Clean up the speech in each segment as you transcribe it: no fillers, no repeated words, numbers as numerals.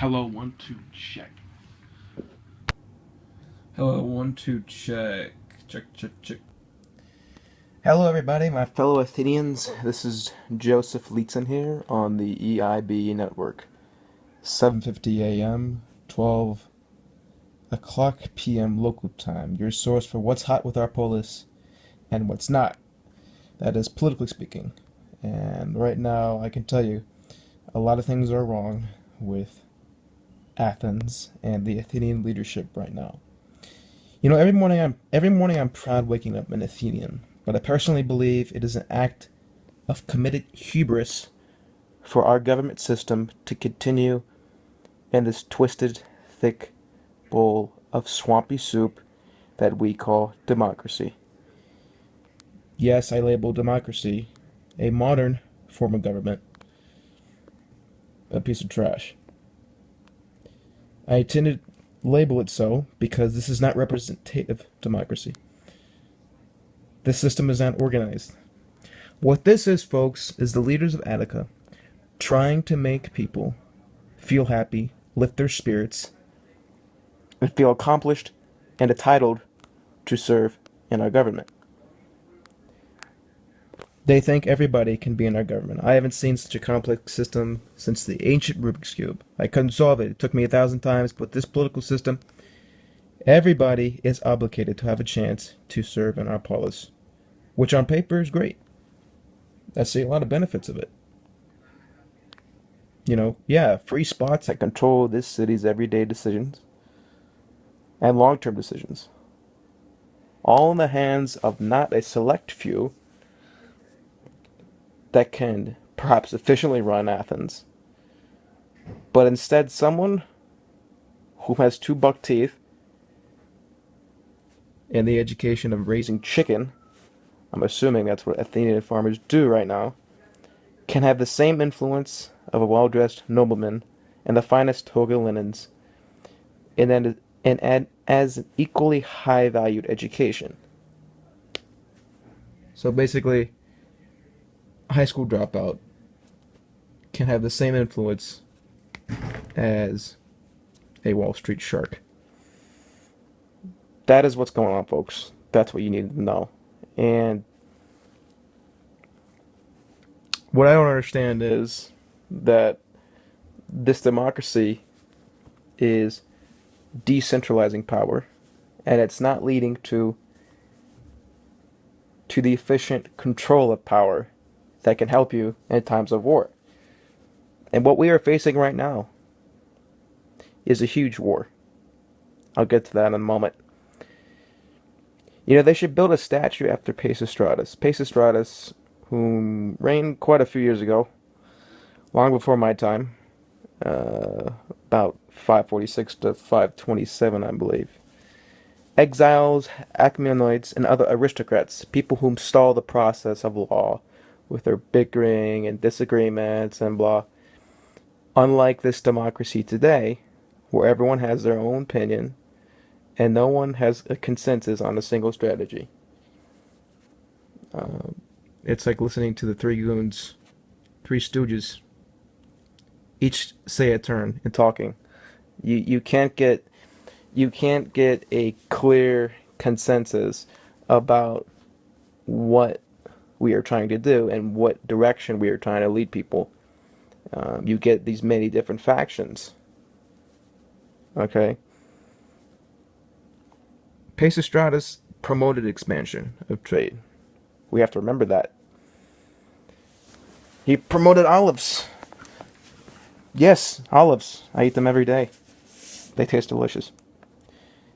Hello, 1, 2, check. Hello, 1, 2, check. Check. Hello, everybody, my fellow Athenians. This is Joseph Leetzen here on the EIB network. 7:50 a.m., 12 o'clock p.m. local time. Your source for what's hot with our polis and what's not. That is politically speaking. And right now, I can tell you, a lot of things are wrong with Athens and the Athenian leadership right now. You know, every morning I'm proud waking up an Athenian, but I personally believe it is an act of committed hubris for our government system to continue in this twisted, thick bowl of swampy soup that we call democracy. Yes, I label democracy a modern form of government a piece of trash. I tend to label it so because this is not representative democracy. The system is not organized. What this is, folks, is the leaders of Attica trying to make people feel happy, lift their spirits, and feel accomplished and entitled to serve in our government. They think everybody can be in our government. I haven't seen such a complex system since the ancient Rubik's Cube. I couldn't solve it. It took me 1,000 times, but this political system, everybody is obligated to have a chance to serve in our polis, which on paper is great. I see a lot of benefits of it. Yeah, free spots that control this city's everyday decisions and long-term decisions. All in the hands of not a select few that can perhaps efficiently run Athens, but instead someone who has two buck teeth and the education of raising chicken, I'm assuming that's what Athenian farmers do right now, can have the same influence of a well-dressed nobleman and the finest toga linens, and as an equally high-valued education. So basically, a high school dropout can have the same influence as a Wall Street shark. That is what's going on, folks. That's what you need to know. And what I don't understand is that this democracy is decentralizing power, and it's not leading to the efficient control of power that can help you in times of war. And what we are facing right now is a huge war. I'll get to that in a moment. They should build a statue after Pisistratus. Pisistratus, whom reigned quite a few years ago, long before my time, about 546 to 527, I believe. Exiles, Achaemenids, and other aristocrats, people whom stall the process of law with their bickering and disagreements and blah. Unlike this democracy today, where everyone has their own opinion and no one has a consensus on a single strategy. It's like listening to the Three Goons, Three Stooges, each say a turn and talking. You can't get a clear consensus about what we are trying to do and what direction we are trying to lead people. You get these many different factions. Okay? Pisistratus promoted expansion of trade. We have to remember that. He promoted olives. Yes, olives. I eat them every day. They taste delicious.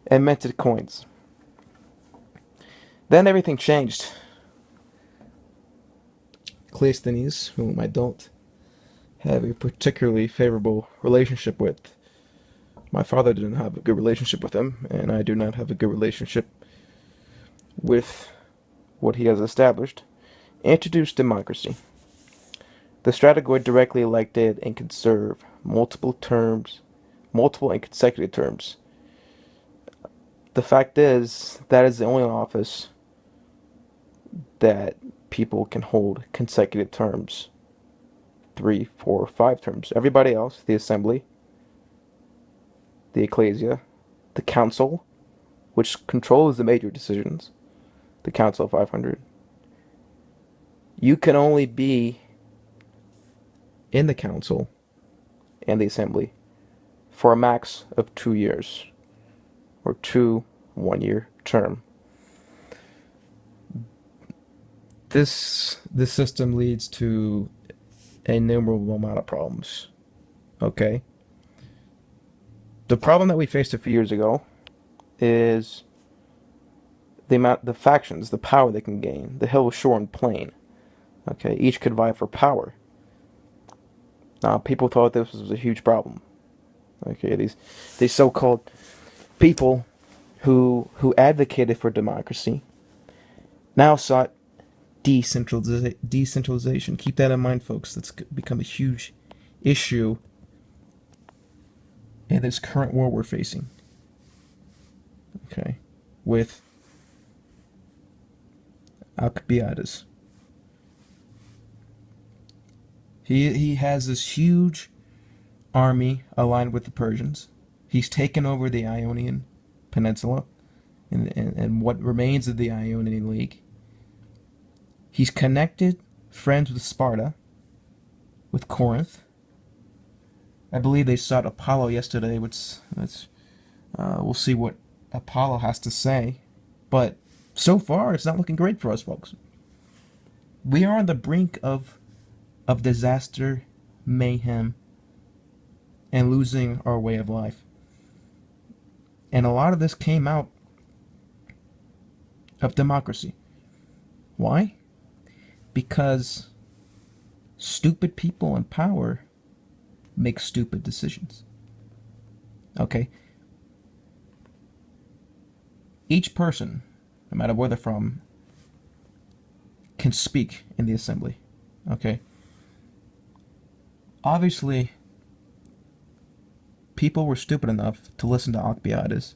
And minted coins. Then everything changed. Cleisthenes, whom I don't have a particularly favorable relationship with. My father didn't have a good relationship with him, and I do not have a good relationship with what he has established. Introduced democracy. The Stratogoid directly elected and can serve multiple and consecutive terms. The fact is, that is the only office that people can hold consecutive terms. 3, 4, 5 terms. Everybody else, the assembly, the ecclesia, the council, which controls the major decisions, the Council of 500. You can only be in the council and the assembly for a max of 2 years, or 2 one-year term. This system leads to an innumerable amount of problems. Okay? The problem that we faced a few years ago is the factions, the power they can gain, the hill, shore, and plain. Okay, each could vie for power. Now, people thought this was a huge problem. Okay, these so-called people who advocated for democracy now sought decentralization. Keep that in mind, folks. That's become a huge issue in this current war we're facing. Okay, with Alkibiades. He has this huge army aligned with the Persians. He's taken over the Ionian Peninsula and what remains of the Ionian League. He's connected, friends with Sparta, with Corinth. I believe they sought Apollo yesterday, which we'll see what Apollo has to say. But so far, it's not looking great for us, folks. We are on the brink of disaster, mayhem, and losing our way of life. And a lot of this came out of democracy. Why? Because stupid people in power make stupid decisions. Okay? Each person, no matter where they're from, can speak in the assembly. Okay? Obviously, people were stupid enough to listen to Alkibiades,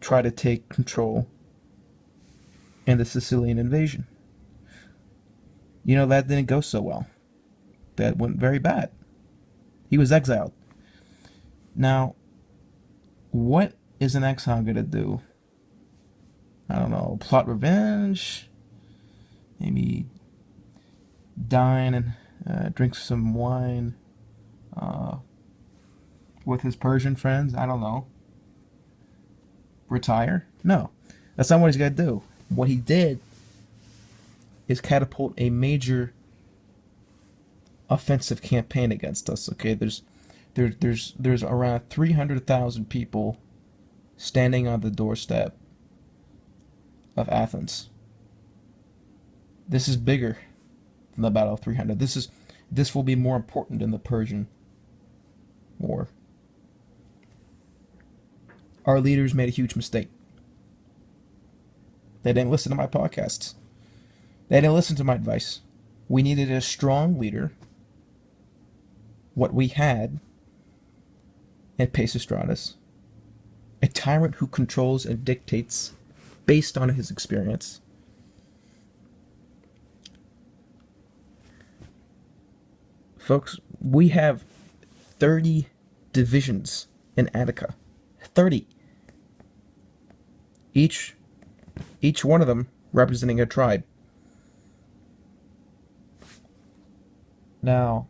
try to take control in the Sicilian invasion. You know, that didn't go so well. That went very bad. He was exiled. Now, what is an exile going to do? I don't know, plot revenge? Maybe dine and drink some wine with his Persian friends? I don't know. Retire? No. That's not what he's got to do. What he did is catapult a major offensive campaign against us. Okay, there's around 300,000 people standing on the doorstep of Athens. This is bigger than the Battle of 300. This will be more important than the Persian War. Our leaders made a huge mistake. They didn't listen to my podcasts. They didn't listen to my advice. We needed a strong leader. What we had at Pisistratus, a tyrant who controls and dictates based on his experience. Folks, we have 30 divisions in Attica. 30. Each one of them representing a tribe. Now,